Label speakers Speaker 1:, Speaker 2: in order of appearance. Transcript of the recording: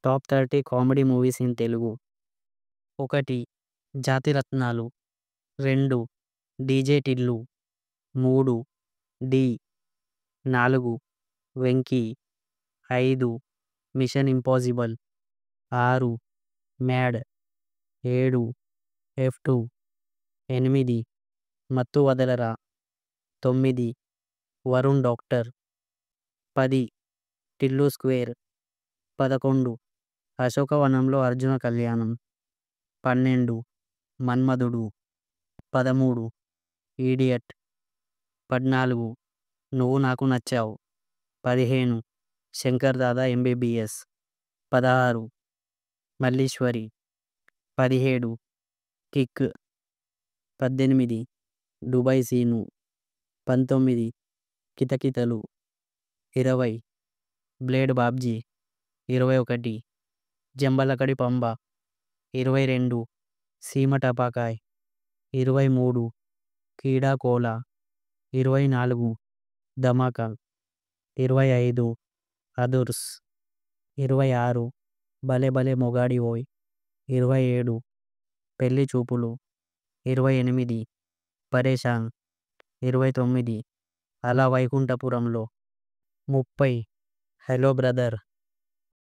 Speaker 1: Top 30 comedy movies in Telugu. 1. Jathiratnalu. 2. DJ Tillu. 3. Dhee. 4. Venky. 5. Mission Impossible. 6. Mad. 7. F2. 8. Mathu Vadalara. 9. Varun Doctor. 10. Tillu Square. 11. Ashokavanamlo Arjuna Kalyanam. 12. Manmadhudu. 13. Idiot. 14. Nuvvu Naaku Nachav. 15. Shankar Dada MBBS. 16. Malliswari. 17. Kick. 18. Dubai Seenu. 19. Kithakithalu. 20. Blade Babji. 21. Jambalakidi Pamba. 22. Seema టపాకాయ్. 23. కీడా Kola. 24. ధమాకా. 25. అదుర్స్. 26. భలే భలే మొగాడివోయ్. 27. పెళ్లి చూపులు. 28. పరేషాన్. 29. అలా వైకుంఠపురంలో. 30. Hello brother.